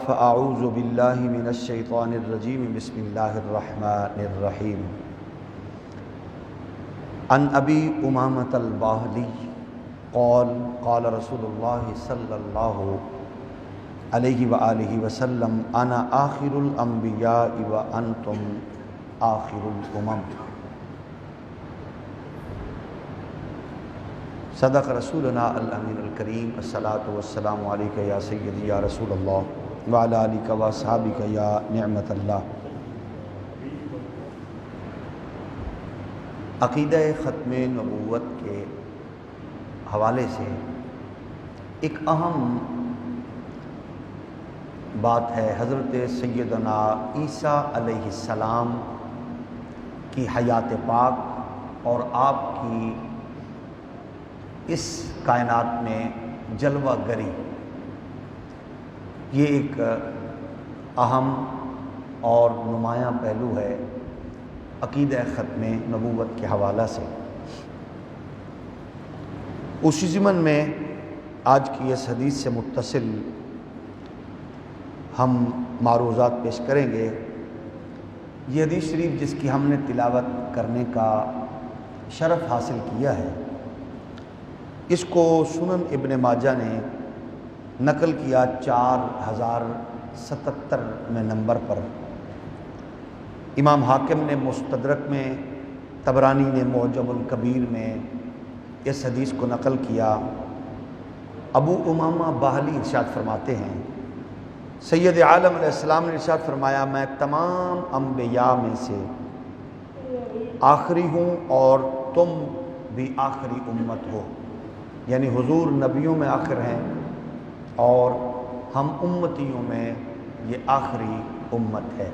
فأعوذ باللہ من الشیطان الرجیم بسم اللہ الرحمن الرحیم عن ابی امامۃ الباہلی قال قال رسول اللہ صلی اللہ علیہ وآلہ وسلم انا آخر الانبیاء وانتم آخر الامم۔ صدق رسولنا الامین الکریم، الصلاۃ والسلام علیک یا سیدی یا رسول اللہ وعلی آلک و اصحابک یا نعمت اللہ۔ عقیدہ ختم نبوت کے حوالے سے ایک اہم بات ہے حضرت سیدنا عیسیٰ علیہ السلام کی حیات پاک اور آپ کی اس کائنات میں جلوہ گری۔ یہ ایک اہم اور نمایاں پہلو ہے عقیدہ ختم نبوت کے حوالہ سے۔ اسی ضمن میں آج کی اس حدیث سے متصل ہم معروضات پیش کریں گے۔ یہ حدیث شریف جس کی ہم نے تلاوت کرنے کا شرف حاصل کیا ہے، اس کو سنن ابن ماجہ نے نقل کیا 4077 میں نمبر پر، امام حاکم نے مستدرک میں، طبرانی نے معجم الکبیر میں اس حدیث کو نقل کیا۔ ابو امامہ باہلی ارشاد فرماتے ہیں، سید عالم علیہ السلام نے ارشاد فرمایا، میں تمام انبیاء میں سے آخری ہوں اور تم بھی آخری امت ہو، یعنی حضور نبیوں میں آخر ہیں اور ہم امتیوں میں یہ آخری امت ہے۔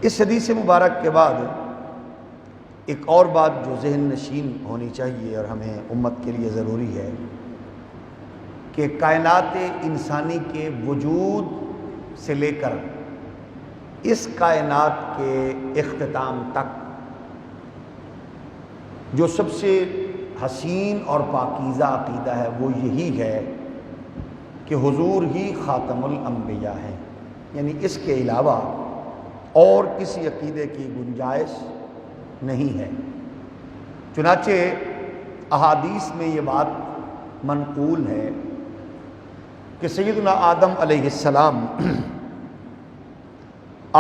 اس حدیث مبارک کے بعد ایک اور بات جو ذہن نشین ہونی چاہیے اور ہمیں امت کے لیے ضروری ہے کہ کائنات انسانی کے وجود سے لے کر اس کائنات کے اختتام تک جو سب سے حسین اور پاکیزہ عقیدہ ہے وہ یہی ہے کہ حضور ہی خاتم الانبیاء ہیں، یعنی اس کے علاوہ اور کسی عقیدے کی گنجائش نہیں ہے۔ چنانچہ احادیث میں یہ بات منقول ہے کہ سیدنا آدم علیہ السلام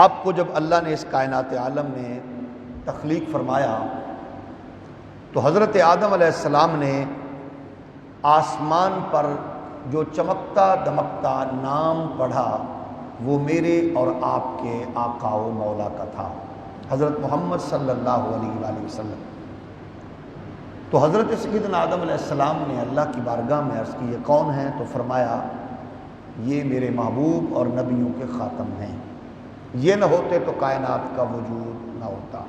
آپ کو جب اللہ نے اس کائنات عالم میں تخلیق فرمایا تو حضرت آدم علیہ السلام نے آسمان پر جو چمکتا دمکتا نام پڑھا وہ میرے اور آپ کے آقا و مولا کا تھا، حضرت محمد صلی اللہ علیہ وآلہ وسلم۔ تو حضرت سیدنا آدم علیہ السلام نے اللہ کی بارگاہ میں عرض کی، یہ کون ہیں؟ تو فرمایا یہ میرے محبوب اور نبیوں کے خاتم ہیں، یہ نہ ہوتے تو کائنات کا وجود نہ ہوتا۔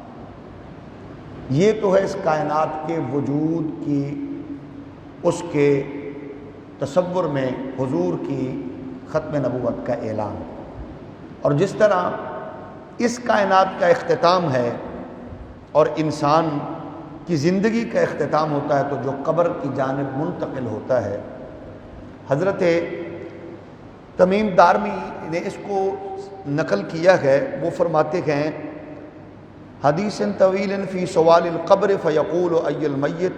یہ تو ہے اس کائنات کے وجود کی اس کے تصور میں حضور کی ختم نبوت کا اعلان، اور جس طرح اس کائنات کا اختتام ہے اور انسان کی زندگی کا اختتام ہوتا ہے تو جو قبر کی جانب منتقل ہوتا ہے، حضرت تمیم دارمی نے اس کو نقل کیا ہے، وہ فرماتے ہیں حدیث طویل فی سوال القبر فیقول ای المیت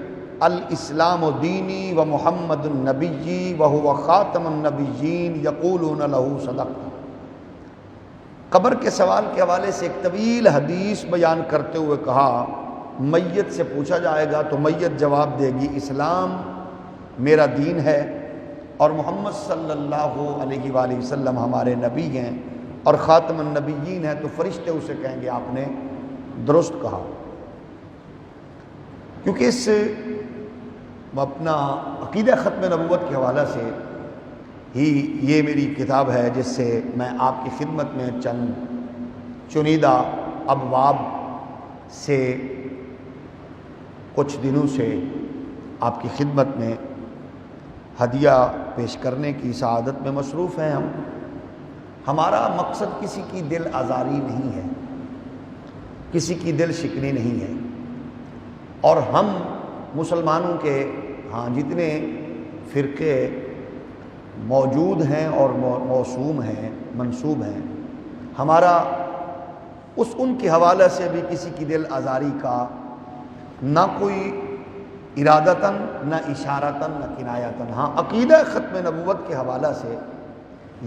الاسلام دینی و محمد النبی وہو خاتم النبیین یقولون له صدقت۔ قبر کے سوال کے حوالے سے ایک طویل حدیث بیان کرتے ہوئے کہا، میت سے پوچھا جائے گا تو میت جواب دے گی اسلام میرا دین ہے اور محمد صلی اللہ علیہ وآلہ وسلم ہمارے نبی ہیں اور خاتم النبیین ہیں، تو فرشتے اسے کہیں گے آپ نے درست کہا۔ کیونکہ اس اپنا عقیدہ ختم نبوت کے حوالہ سے ہی یہ میری کتاب ہے جس سے میں آپ کی خدمت میں چند چنیدہ ابواب سے کچھ دنوں سے آپ کی خدمت میں ہدیہ پیش کرنے کی سعادت میں مصروف ہیں۔ ہمارا مقصد کسی کی دل آزاری نہیں ہے، کسی کی دل شکنی نہیں ہے، اور ہم مسلمانوں کے جتنے فرقے موجود ہیں اور موسوم ہیں، منسوب ہیں، ہمارا ان کے حوالے سے بھی کسی کی دل آزاری کا نہ کوئی ارادتاً، نہ اشارتاً، نہ کنایتاً۔ ہاں، عقیدہ ختم نبوت کے حوالے سے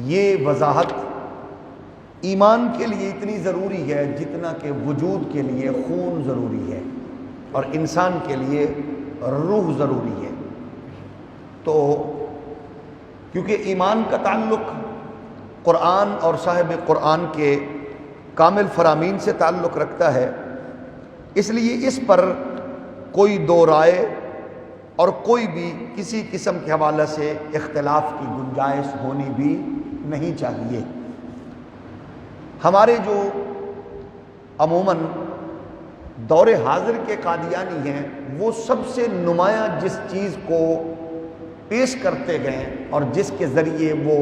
یہ وضاحت ایمان کے لیے اتنی ضروری ہے جتنا کہ وجود کے لیے خون ضروری ہے اور انسان کے لیے روح ضروری ہے۔ تو کیونکہ ایمان کا تعلق قرآن اور صاحب قرآن کے کامل فرامین سے تعلق رکھتا ہے، اس لیے اس پر کوئی دو رائے اور کوئی بھی کسی قسم کے حوالے سے اختلاف کی گنجائش ہونی بھی نہیں چاہیے۔ ہمارے جو عموماً دور حاضر کے قادیانی ہیں، وہ سب سے نمایاں جس چیز کو پیش کرتے گئے اور جس کے ذریعے وہ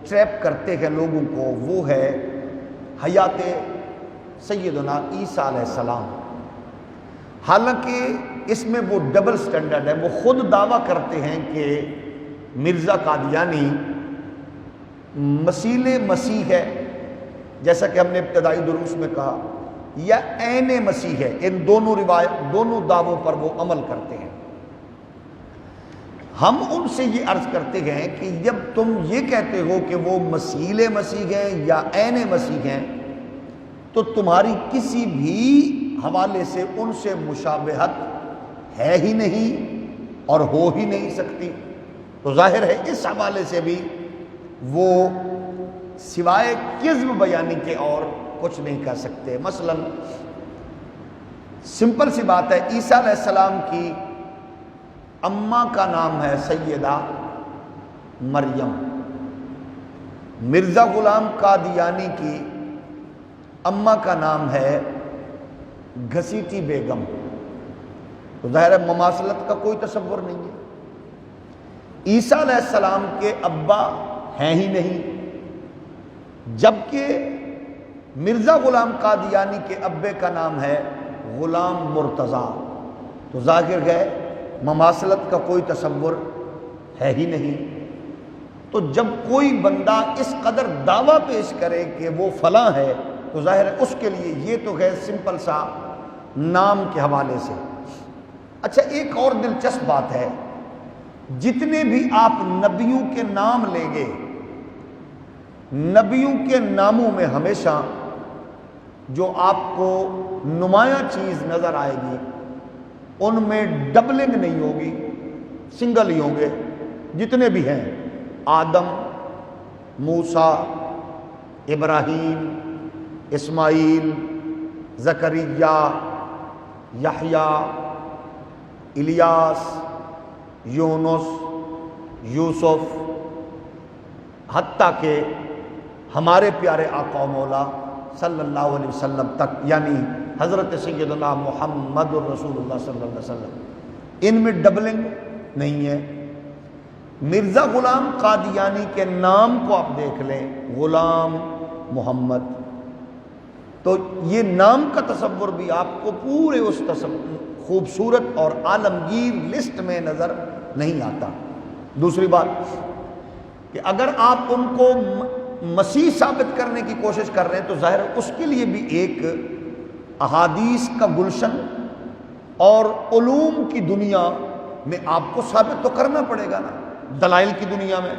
ٹریپ کرتے گئے لوگوں کو، وہ ہے حیات سیدنا عیسیٰ علیہ السلام۔ حالانکہ اس میں وہ ڈبل سٹینڈرڈ ہے، وہ خود دعویٰ کرتے ہیں کہ مرزا قادیانی مثیل مسیح ہے، جیسا کہ ہم نے ابتدائی دروس میں کہا، یا عین مسیح ہے۔ ان دونوں دعووں پر وہ عمل کرتے ہیں۔ ہم ان سے یہ عرض کرتے ہیں کہ جب تم یہ کہتے ہو کہ وہ مثیل مسیح ہیں یا عین مسیح ہیں، تو تمہاری کسی بھی حوالے سے ان سے مشابہت ہے ہی نہیں اور ہو ہی نہیں سکتی۔ تو ظاہر ہے اس حوالے سے بھی وہ سوائے کذب بیانی کے اور کچھ نہیں کہہ سکتے۔ مثلا سمپل سی بات ہے، عیسیٰ علیہ السلام کی اماں کا نام ہے سیدہ مریم، مرزا غلام قادیانی کی اماں کا نام ہے گھسیٹی بیگم۔ تو ظاہر ہے مماثلت کا کوئی تصور نہیں ہے۔ عیسیٰ علیہ السلام کے ابا ہیں ہی نہیں، جبکہ مرزا غلام قادیانی کے ابے کا نام ہے غلام مرتضیٰ۔ تو ظاہر ہے مماثلت کا کوئی تصور ہے ہی نہیں۔ تو جب کوئی بندہ اس قدر دعویٰ پیش کرے کہ وہ فلاں ہے، تو ظاہر ہے اس کے لیے یہ تو ہے سمپل سا نام کے حوالے سے۔ اچھا، ایک اور دلچسپ بات ہے، جتنے بھی آپ نبیوں کے نام لیں گے، نبیوں کے ناموں میں ہمیشہ جو آپ کو نمایاں چیز نظر آئے گی، ان میں ڈبلنگ نہیں ہوگی، سنگل ہی ہوں گے جتنے بھی ہیں۔ آدم، موسیٰ، ابراہیم، اسماعیل، زکریا، یحییٰ، الیاس، یونس، یوسف، حتیٰ کہ ہمارے پیارے آقا و مولا صلی اللہ علیہ وسلم تک، یعنی حضرت سیدنا محمد الرسول اللہ صلی اللہ علیہ وسلم، ان میں ڈبلنگ نہیں ہے۔ مرزا غلام قادیانی کے نام کو آپ دیکھ لیں، غلام محمد، تو یہ نام کا تصور بھی آپ کو پورے اس خوبصورت اور عالمگیر لسٹ میں نظر نہیں آتا۔ دوسری بات کہ اگر آپ ان کو مسیح ثابت کرنے کی کوشش کر رہے ہیں، تو ظاہر اس کے لیے بھی ایک احادیث کا گلشن اور علوم کی دنیا میں آپ کو ثابت تو کرنا پڑے گا نا، دلائل کی دنیا میں۔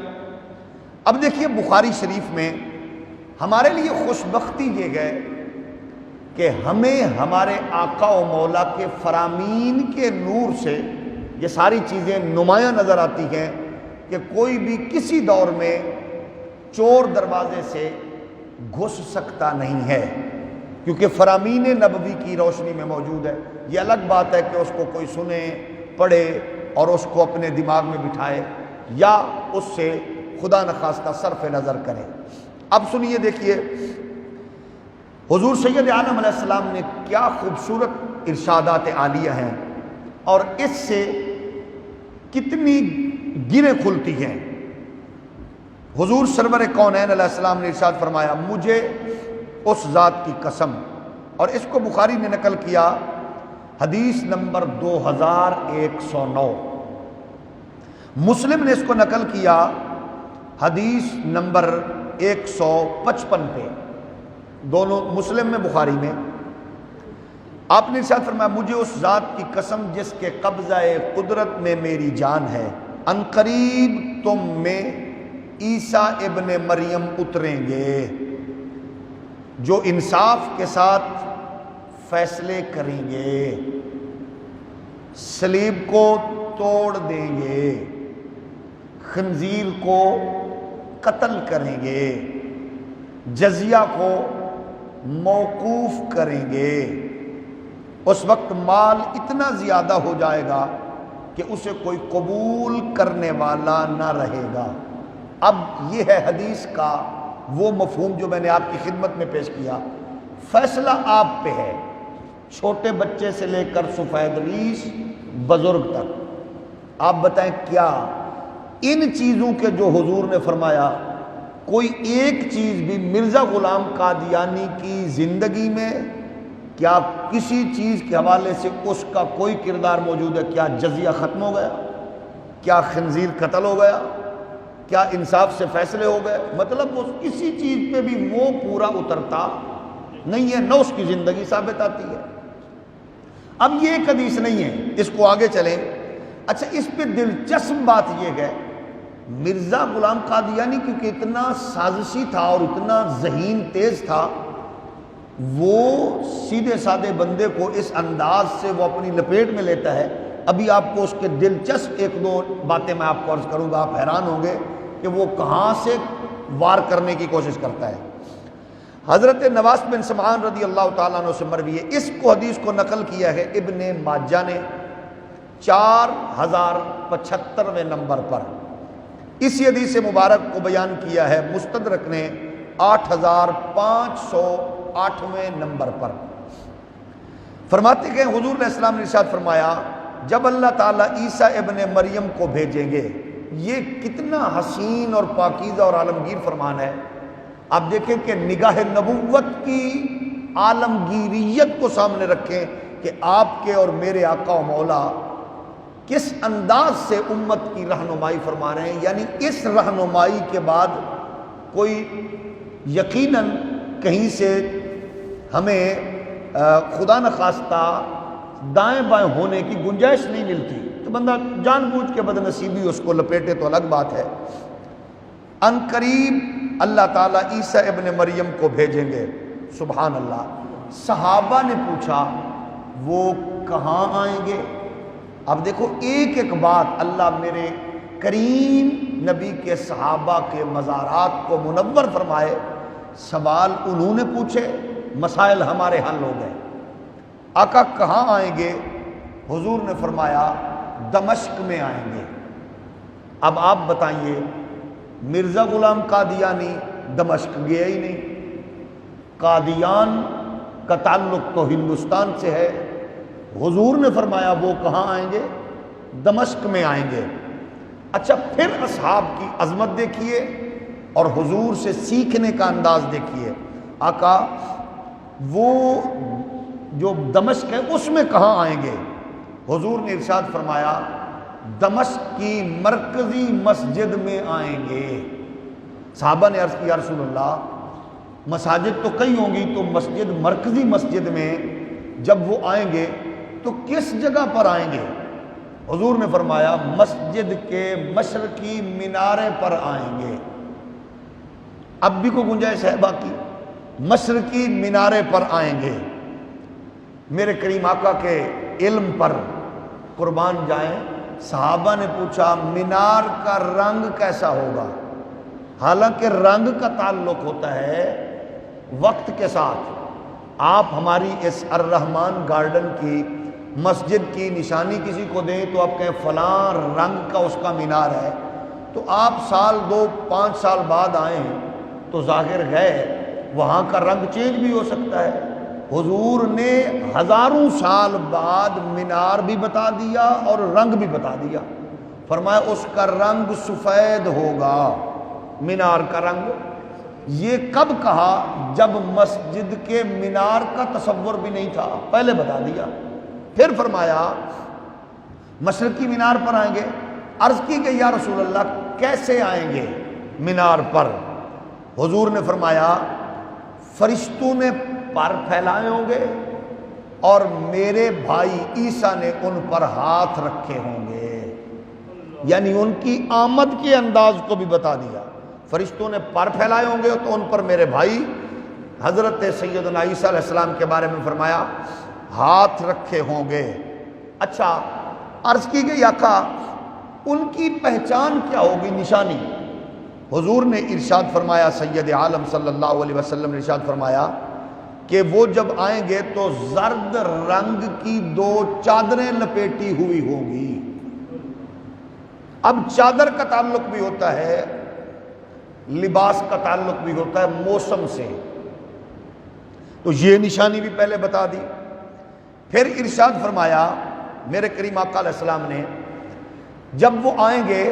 اب دیکھیے بخاری شریف میں ہمارے لیے خوش بختی یہ ہے کہ ہمیں ہمارے آقا و مولا کے فرامین کے نور سے یہ ساری چیزیں نمایاں نظر آتی ہیں کہ کوئی بھی کسی دور میں چور دروازے سے گھس سکتا نہیں ہے، کیونکہ فرامین نبوی کی روشنی میں موجود ہے۔ یہ الگ بات ہے کہ اس کو کوئی سنے، پڑھے اور اس کو اپنے دماغ میں بٹھائے یا اس سے خدا نخواستہ صرف نظر کرے۔ اب سنیے، دیکھیے حضور سید عالم علیہ السلام نے کیا خوبصورت ارشادات عالیہ ہیں اور اس سے کتنی گریں کھلتی ہیں۔ حضور سرور کونین علیہ السلام نے ارشاد فرمایا، مجھے اس ذات کی قسم، اور اس کو بخاری نے نقل کیا حدیث نمبر 2109، مسلم نے اس کو نقل کیا حدیث نمبر 155 پہ، دونوں مسلم میں بخاری میں، آپ نے ارشاد فرمایا مجھے اس ذات کی قسم جس کے قبضہ قدرت میں میری جان ہے، ان قریب تم میں عیسیٰ ابن مریم اتریں گے جو انصاف کے ساتھ فیصلے کریں گے، صلیب کو توڑ دیں گے، خنزیر کو قتل کریں گے، جزیہ کو موقوف کریں گے۔ اس وقت مال اتنا زیادہ ہو جائے گا کہ اسے کوئی قبول کرنے والا نہ رہے گا۔ اب یہ ہے حدیث کا وہ مفہوم جو میں نے آپ کی خدمت میں پیش کیا۔ فیصلہ آپ پہ ہے، چھوٹے بچے سے لے کر سفید ریش بزرگ تک۔ آپ بتائیں کیا ان چیزوں کے جو حضور نے فرمایا کوئی ایک چیز بھی مرزا غلام قادیانی کی زندگی میں کیا کسی چیز کے حوالے سے اس کا کوئی کردار موجود ہے؟ کیا جزیہ ختم ہو گیا؟ کیا خنزیر قتل ہو گیا؟ کیا انصاف سے فیصلے ہو گئے؟ مطلب اس کسی چیز پہ بھی وہ پورا اترتا نہیں ہے، نہ اس کی زندگی ثابت آتی ہے۔ اب یہ ایک حدیث نہیں ہے، اس کو آگے چلیں۔ اچھا، اس پہ دلچسپ بات یہ ہے مرزا غلام قادیانی کیونکہ اتنا سازشی تھا اور اتنا ذہین تیز تھا، وہ سیدھے سادے بندے کو اس انداز سے وہ اپنی لپیٹ میں لیتا ہے۔ ابھی آپ کو اس کے دلچسپ ایک دو باتیں میں آپ کو عرض کروں گا، آپ حیران ہوں گے کہ وہ کہاں سے وار کرنے کی کوشش کرتا ہے۔ حضرت نواس بن سمعان رضی اللہ تعالیٰ عنہ سے مروی ہے، اس کو حدیث کو نقل کیا ہے ابن ماجہ نے 4075ویں نمبر پر۔ اسی حدیث مبارک کو بیان کیا ہے مستدرک نے 8508ویں نمبر پر۔ فرماتے کہ حضور علیہ السلام نے ارشاد فرمایا جب اللہ تعالیٰ عیسیٰ ابن مریم کو بھیجیں گے، یہ کتنا حسین اور پاکیزہ اور عالمگیر فرمان ہے۔ آپ دیکھیں کہ نگاہ نبوت کی عالمگیریت کو سامنے رکھیں کہ آپ کے اور میرے آقا و مولا کس انداز سے امت کی رہنمائی فرما رہے ہیں، یعنی اس رہنمائی کے بعد کوئی یقیناً کہیں سے ہمیں خدا نخواستہ دائیں بائیں ہونے کی گنجائش نہیں ملتی، تو بندہ جان بوجھ کے بد نصیبی اس کو لپیٹے تو الگ بات ہے۔ ان قریب اللہ تعالیٰ عیسیٰ ابن مریم کو بھیجیں گے۔ سبحان اللہ۔ صحابہ نے پوچھا وہ کہاں آئیں گے؟ اب دیکھو ایک ایک بات اللہ میرے کریم نبی کے صحابہ کے مزارات کو منور فرمائے۔ سوال انہوں نے پوچھے، مسائل ہمارے حل ہو گئے۔ آقا کہاں آئیں گے؟ حضور نے فرمایا دمشق میں آئیں گے۔ اب آپ بتائیے مرزا غلام قادیانی دمشق گیا ہی نہیں، قادیان کا تعلق تو ہندوستان سے ہے، حضور نے فرمایا وہ کہاں آئیں گے؟ دمشق میں آئیں گے۔ اچھا پھر اصحاب کی عظمت دیکھیے اور حضور سے سیکھنے کا انداز دیکھیے۔ آقا وہ جو دمشق ہے اس میں کہاں آئیں گے؟ حضور نے ارشاد فرمایا دمشق کی مرکزی مسجد میں آئیں گے۔ صحابہ نے عرض کیا یا رسول اللہ مساجد تو کئی ہوں گی، تو مسجد مرکزی مسجد میں جب وہ آئیں گے تو کس جگہ پر آئیں گے؟ حضور نے فرمایا مسجد کے مشرقی مینارے پر آئیں گے۔ اب بھی کوئی گنجائش ہے باقی؟ مشرقی مینارے پر آئیں گے۔ میرے کریم آقا کے علم پر قربان جائیں، صحابہ نے پوچھا مینار کا رنگ کیسا ہوگا؟ حالانکہ رنگ کا تعلق ہوتا ہے وقت کے ساتھ۔ آپ ہماری اس الرحمن گارڈن کی مسجد کی نشانی کسی کو دیں تو آپ کہیں فلاں رنگ کا اس کا مینار ہے، تو آپ سال 2-5 سال بعد آئیں تو ظاہر ہے وہاں کا رنگ چینج بھی ہو سکتا ہے۔ حضور نے ہزاروں سال بعد مینار بھی بتا دیا اور رنگ بھی بتا دیا۔ فرمایا اس کا رنگ سفید ہوگا، مینار کا رنگ۔ یہ کب کہا؟ جب مسجد کے مینار کا تصور بھی نہیں تھا، پہلے بتا دیا۔ پھر فرمایا مشرقی مینار پر آئیں گے۔ عرض کی کہ یا رسول اللہ کیسے آئیں گے؟ مینار پر۔ حضور نے فرمایا فرشتوں نے پر پھیلائے ہوں گے اور میرے بھائی عیسیٰ نے ان پر ہاتھ رکھے ہوں گے، یعنی ان کی آمد کے انداز کو بھی بتا دیا۔ فرشتوں نے پر پھیلائے ہوں گے تو ان پر میرے بھائی حضرت سیدنا عیسیٰ علیہ السلام کے بارے میں فرمایا ہاتھ رکھے ہوں گے۔ اچھا، عرض کی گئی آقا ان کی پہچان کیا ہوگی، نشانی؟ حضور نے ارشاد فرمایا، سید عالم صلی اللہ علیہ وسلم نے ارشاد فرمایا کہ وہ جب آئیں گے تو زرد رنگ کی 2 چادریں لپیٹی ہوئی ہوں گی۔ اب چادر کا تعلق بھی ہوتا ہے، لباس کا تعلق بھی ہوتا ہے موسم سے، تو یہ نشانی بھی پہلے بتا دی۔ پھر ارشاد فرمایا میرے کریم آقا علیہ السلام نے، جب وہ آئیں گے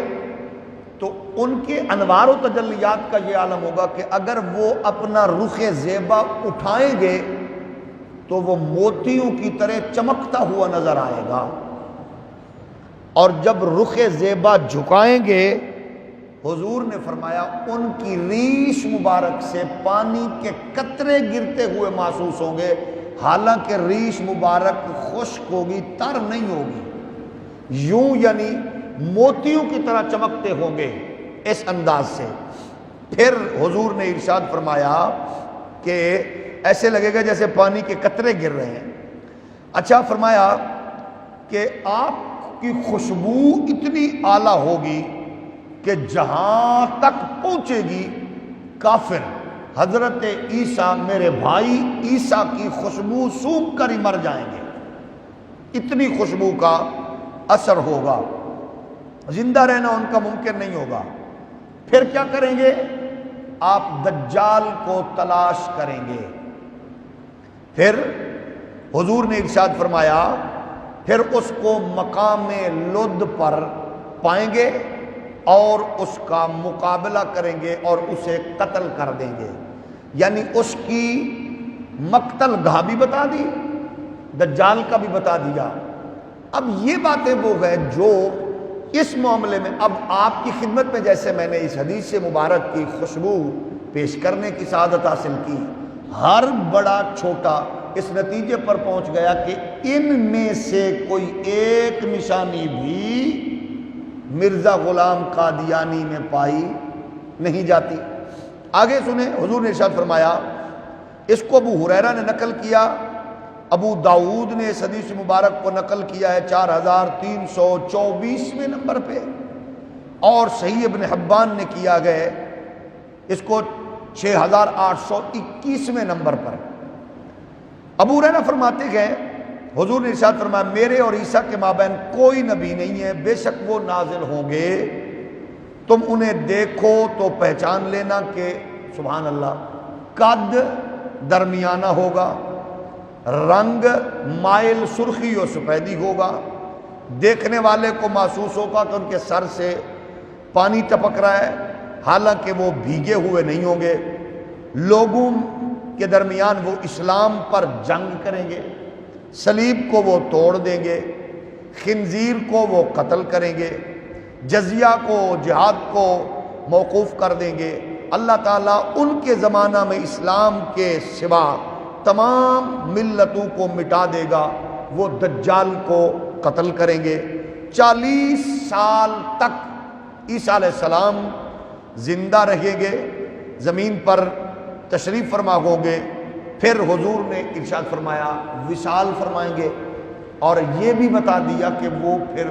تو ان کے انوار و تجلیات کا یہ عالم ہوگا کہ اگر وہ اپنا رخ زیبا اٹھائیں گے تو وہ موتیوں کی طرح چمکتا ہوا نظر آئے گا، اور جب رخ زیبا جھکائیں گے حضور نے فرمایا ان کی ریش مبارک سے پانی کے قطرے گرتے ہوئے محسوس ہوں گے، حالانکہ ریش مبارک خشک ہوگی، تر نہیں ہوگی، یوں یعنی موتیوں کی طرح چمکتے ہوں گے اس انداز سے۔ پھر حضور نے ارشاد فرمایا کہ ایسے لگے گا جیسے پانی کے قطرے گر رہے ہیں۔ اچھا، فرمایا کہ آپ کی خوشبو اتنی اعلیٰ ہوگی کہ جہاں تک پہنچے گی کافر حضرت عیسیٰ میرے بھائی عیسیٰ کی خوشبو سونگھ کر ہی مر جائیں گے، اتنی خوشبو کا اثر ہوگا، زندہ رہنا ان کا ممکن نہیں ہوگا۔ پھر کیا کریں گے؟ آپ دجال کو تلاش کریں گے۔ پھر حضور نے ارشاد فرمایا پھر اس کو مقام لد پر پائیں گے اور اس کا مقابلہ کریں گے اور اسے قتل کر دیں گے، یعنی اس کی مقتل گاہ بھی بتا دی، دجال کا بھی بتا دیا۔ اب یہ باتیں وہ ہیں جو اس معاملے میں اب آپ کی خدمت میں، جیسے میں نے اس حدیث مبارک کی خوشبو پیش کرنے کی سعادت حاصل کی، ہر بڑا چھوٹا اس نتیجے پر پہنچ گیا کہ ان میں سے کوئی ایک نشانی بھی مرزا غلام قادیانی میں پائی نہیں جاتی۔ آگے سنیں، حضور نے ارشاد فرمایا، اس کو ابو ہریرہ نے نقل کیا، ابو داؤد نے اس حدیث مبارک کو نقل کیا ہے 4324ویں نمبر پہ، اور صحیح ابن حبان نے کیا گئے اس کو 6821ویں نمبر پر۔ ابو ہریرہ فرماتے گئے حضور نے ارشاد فرمایا میرے اور عیسیٰ کے مابین کوئی نبی نہیں ہے، بے شک وہ نازل ہوں گے، تم انہیں دیکھو تو پہچان لینا کہ سبحان اللہ قد درمیانہ ہوگا، رنگ مائل سرخی و سفیدی ہوگا، دیکھنے والے کو محسوس ہوگا کہ ان کے سر سے پانی ٹپک رہا ہے، حالانکہ وہ بھیگے ہوئے نہیں ہوں گے۔ لوگوں کے درمیان وہ اسلام پر جنگ کریں گے، صلیب کو وہ توڑ دیں گے، خنزیر کو وہ قتل کریں گے، جزیہ کو جہاد کو موقوف کر دیں گے۔ اللہ تعالیٰ ان کے زمانہ میں اسلام کے سوا تمام ملتوں کو مٹا دے گا، وہ دجال کو قتل کریں گے۔ 40 سال تک عیسیٰ علیہ السلام زندہ رہیں گے، زمین پر تشریف فرما ہوں گے، پھر حضور نے ارشاد فرمایا وصال فرمائیں گے، اور یہ بھی بتا دیا کہ وہ پھر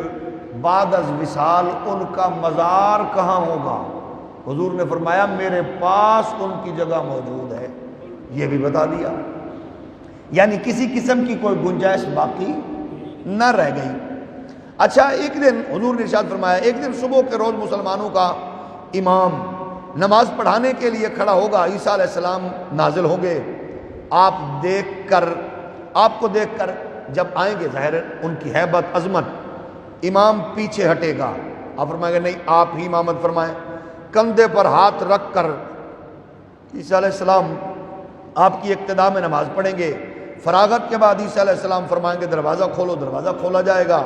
بعد از وصال ان کا مزار کہاں ہوگا۔ حضور نے فرمایا میرے پاس ان کی جگہ موجود ہے، یہ بھی بتا دیا، یعنی کسی قسم کی کوئی گنجائش باقی نہ رہ گئی۔ اچھا، ایک دن حضور نے ارشاد فرمایا ایک دن صبح کے روز مسلمانوں کا امام نماز پڑھانے کے لیے کھڑا ہوگا، عیسیٰ علیہ السلام نازل ہوں گے، آپ کو دیکھ کر جب آئیں گے ظاہر ان کی ہیبت عظمت، امام پیچھے ہٹے گا، آپ فرمائیں گے نہیں آپ ہی امامت فرمائیں، کندھے پر ہاتھ رکھ کر عیسیٰ علیہ السلام آپ کی اقتداء میں نماز پڑھیں گے۔ فراغت کے بعد عیسیٰ علیہ السلام فرمائیں گے دروازہ کھولو، دروازہ کھولا جائے گا۔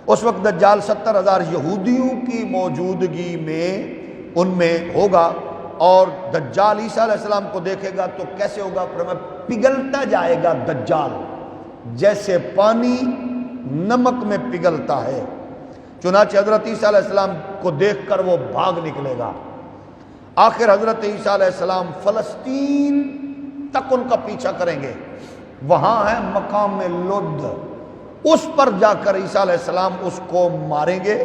اس وقت دجال 70,000 یہودیوں کی موجودگی میں ان میں ہوگا، اور دجال عیسیٰ علیہ السلام کو دیکھے گا تو کیسے ہوگا؟ فرمایا پگھلتا جائے گا دجال جیسے پانی نمک میں پگھلتا ہے۔ چنانچہ حضرت عیسیٰ علیہ السلام کو دیکھ کر وہ بھاگ نکلے گا۔ آخر حضرت عیسیٰ علیہ السلام فلسطین تک ان کا پیچھا کریں گے، وہاں ہے مقام لد، اس پر جا کر عیسیٰ علیہ السلام اس کو ماریں گے۔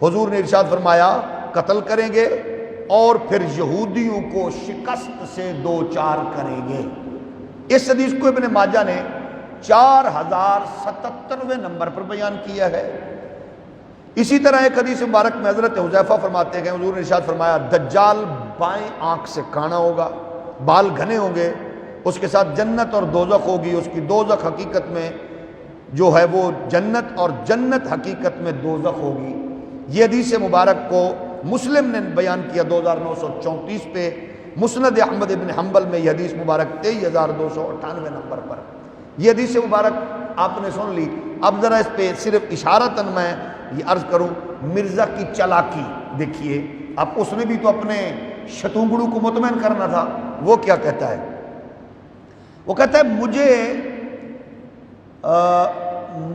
حضور نے ارشاد فرمایا قتل کریں گے اور پھر یہودیوں کو شکست سے دوچار کریں گے۔ اس حدیث کو ابن ماجہ نے 4077ویں نمبر پر بیان کیا ہے۔ اسی طرح ایک حدیث مبارک میں حضرت حذیفہ فرماتے ہیں حضور نے ارشاد فرمایا دجال بائیں آنکھ سے کانا ہوگا، بال گھنے ہوں گے، اس کے ساتھ جنت اور دوزخ ہوگی، اس کی دوزخ حقیقت میں جو ہے وہ جنت اور جنت حقیقت میں دوزخ ہوگی۔ یہ حدیث مبارک کو مسلم نے بیان کیا 2934 پہ، مسند احمد بن حنبل میں یہ حدیث مبارک 23298 نمبر پر۔ یہ حدیث مبارک آپ نے سن لی۔ اب ذرا اس پہ صرف اشارتاً میں یہ عرض کروں، مرزا کی چالاکی دیکھیے، اب اس نے بھی تو اپنے شتونگڑو کو مطمئن کرنا تھا۔ وہ کیا کہتا ہے؟ وہ کہتا ہے مجھے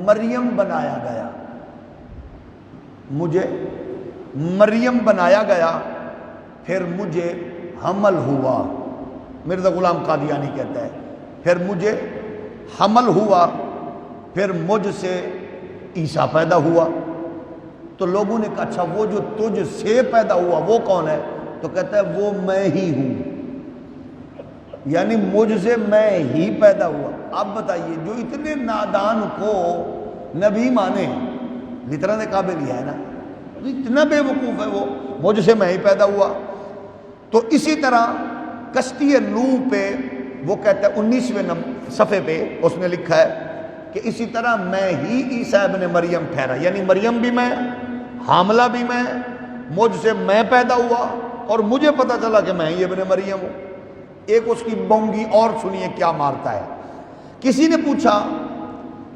مریم بنایا گیا، مجھے مریم بنایا گیا، پھر مجھے حمل ہوا۔ مرزا غلام قادیانی کہتا ہے پھر مجھے حمل ہوا، پھر مجھ سے عیسیٰ پیدا ہوا۔ تو لوگوں نے کہا اچھا وہ جو تجھ سے پیدا ہوا وہ کون ہے؟ تو کہتا ہے وہ میں ہی ہوں، یعنی مجھ سے میں ہی پیدا ہوا۔ اب بتائیے جو اتنے نادان کو نبی مانے، لطرہ نے قابل ہے نا، اتنا بے وقوف ہے وہ، مجھ سے میں ہی پیدا ہوا۔ تو اسی طرح کشتی نوح پہ وہ کہتا ہے 19ویں صفحے پہ اس نے لکھا ہے کہ اسی طرح میں ہی عیسیٰ ابن مریم ٹھہرا، یعنی مریم بھی میں، حاملہ بھی میں، مجھ سے میں پیدا ہوا اور مجھے پتہ چلا کہ میں ہی ابن مریم ہوں۔ ایک اس کی بونگی اور سنیے کیا مارتا ہے۔ کسی نے پوچھا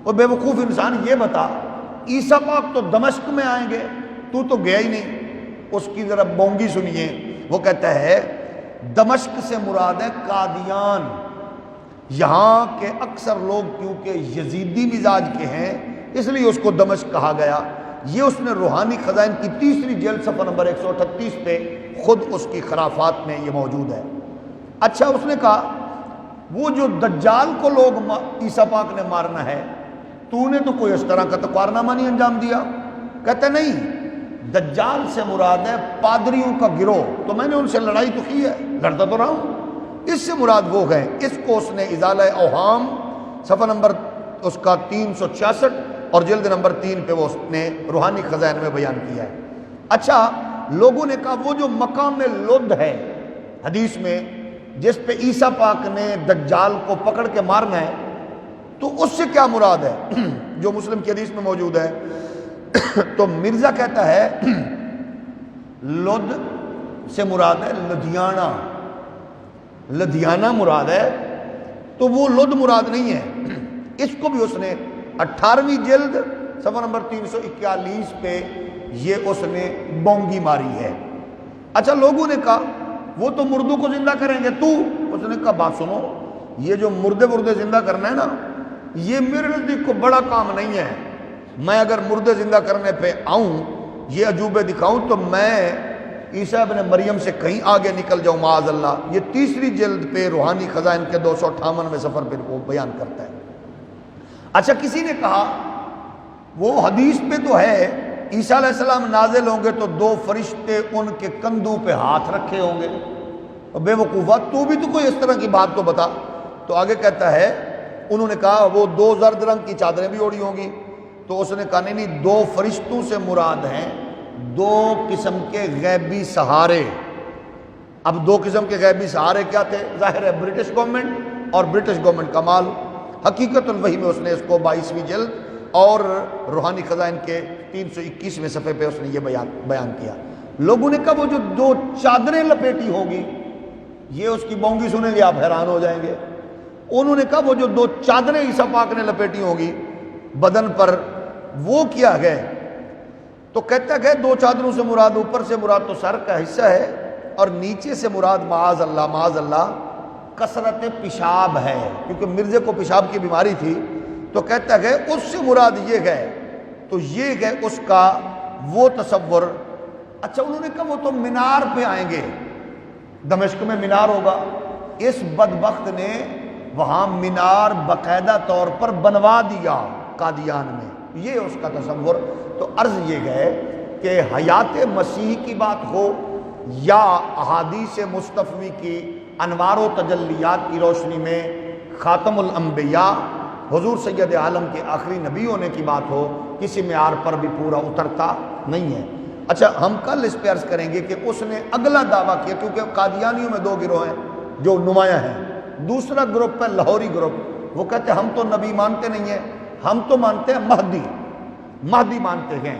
وہ بے وقوف انسان یہ بتا عیسیٰ پاک تو دمشق میں آئیں گے، تو گیا ہی نہیں۔ اس کی ذرا بونگی سنیے، وہ کہتا ہے دمشق سے مراد ہے قادیان، یہاں کے اکثر لوگ کیونکہ یزیدی مزاج کے ہیں اس لیے اس کو دمشق کہا گیا۔ یہ اس نے روحانی خزائن کی 3 جلد صفحہ نمبر 138 پہ خود اس کی خرافات میں یہ موجود ہے۔ اچھا اس نے کہا وہ جو دجال کو لوگ عیسیٰ پاک نے مارنا ہے، تو نے تو کوئی اس طرح کا تو کارنامہ نہیں انجام دیا۔ کہتے نہیں، دجال سے مراد ہے پادریوں کا گروہ، تو میں نے ان سے لڑائی تو کی ہے، لڑتا تو رہا ہوں، اس سے مراد وہ گئے۔ اس کو اس نے ازالہ اوہام صفحہ نمبر اس کا 366 اور جلد نمبر 3 پہ وہ اس نے روحانی خزائن میں بیان کیا ہے۔ اچھا لوگوں نے کہا وہ جو مقام لد ہے حدیث میں جس پہ عیسیٰ پاک نے دجال کو پکڑ کے مارنا ہے، تو اس سے کیا مراد ہے جو مسلم کی حدیث میں موجود ہے؟ تو مرزا کہتا ہے لد سے مراد ہے لدھیانہ، لدھیانہ مراد ہے، تو وہ لد مراد نہیں ہے۔ اس کو بھی اس نے 18ویں جلد صفحہ نمبر 341 پہ یہ اس نے بونگی ماری ہے۔ اچھا لوگوں نے کہا وہ تو مردوں کو زندہ کریں گے، تو اس نے کہا بات سنو، یہ جو مردے زندہ کرنا ہے نا، یہ میرے نزدیک کو بڑا کام نہیں ہے۔ میں اگر مردے زندہ کرنے پہ آؤں، یہ عجوبے دکھاؤں، تو میں عیسیٰ ابن مریم سے کہیں آگے نکل جاؤں معاذ اللہ۔ یہ 3 جلد پہ روحانی خزائن کے 258ویں صفحے پہ وہ بیان کرتا ہے۔ اچھا کسی نے کہا وہ حدیث پہ تو ہے عیسیٰ علیہ السلام نازل ہوں گے تو 2 فرشتے ان کے کندھوں پہ ہاتھ رکھے ہوں گے۔ بے وقوفہ تو بھی تو کوئی اس طرح کی بات تو بتا۔ تو آگے کہتا ہے انہوں نے کہا وہ 2 زرد رنگ کی چادریں بھی اوڑھی ہوں گی، تو اس نے کہا نہیں 2 فرشتوں سے مراد ہیں 2 قسم کے غیبی سہارے۔ اب 2 قسم کے غیبی سہارے کیا تھے؟ ظاہر ہے برٹش گورنمنٹ اور برٹش گورنمنٹ کا مال۔ حقیقت الوحی میں اس نے اس کو 22ویں جلد اور روحانی خزائن کے 321ویں صفحے پہ اس نے یہ بیان کیا۔ لوگوں نے کہا وہ جو 2 چادریں لپیٹی ہوگی، یہ اس کی بونگی سنیں گے آپ حیران ہو جائیں گے۔ انہوں نے کہا وہ جو 2 چادریں عیسیٰ پاک نے لپیٹی ہوگی بدن پر، وہ کیا ہے؟ تو کہتا ہے دو چادروں سے مراد اوپر سے مراد تو سر کا حصہ ہے اور نیچے سے مراد معاذ اللہ کثرت پیشاب ہے، کیونکہ مرزے کو پیشاب کی بیماری تھی، تو کہتا ہے اس سے مراد یہ ہے، تو یہ ہے اس کا وہ تصور۔ اچھا انہوں نے کہا وہ تو مینار پہ آئیں گے، دمشق میں مینار ہوگا، اس بدبخت نے وہاں مینار باقاعدہ طور پر بنوا دیا قادیان میں، یہ اس کا تصور۔ تو عرض یہ ہے کہ حیات مسیح کی بات ہو یا احادیث مصطفی کی انوار و تجلیات کی روشنی میں خاتم الانبیاء حضور سید عالم کے آخری نبی ہونے کی بات ہو، کسی معیار پر بھی پورا اترتا نہیں ہے۔ اچھا ہم کل اس پہ عرض کریں گے کہ اس نے اگلا دعویٰ کیا، کیونکہ قادیانیوں میں دو گروہ ہیں جو نمایاں ہیں، دوسرا گروپ ہے لاہوری گروپ، وہ کہتے ہیں ہم تو نبی مانتے نہیں ہیں، ہم تو مانتے ہیں مہدی مانتے ہیں۔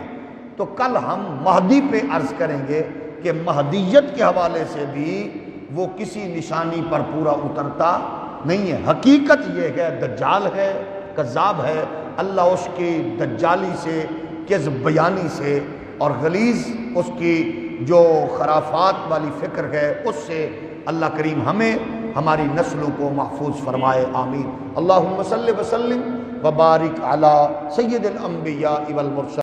تو کل ہم مہدی پہ عرض کریں گے کہ مہدیت کے حوالے سے بھی وہ کسی نشانی پر پورا اترتا نہیں ہے۔ حقیقت یہ ہے دجال ہے، کذاب ہے، اللہ اس کی دجالی سے، کذب بیانی سے اور غلیظ اس کی جو خرافات والی فکر ہے اس سے اللہ کریم ہمیں ہماری نسلوں کو محفوظ فرمائے، آمین۔ اللہم صلی وسلم وبارک علی سید الانبیاء والمرسلین۔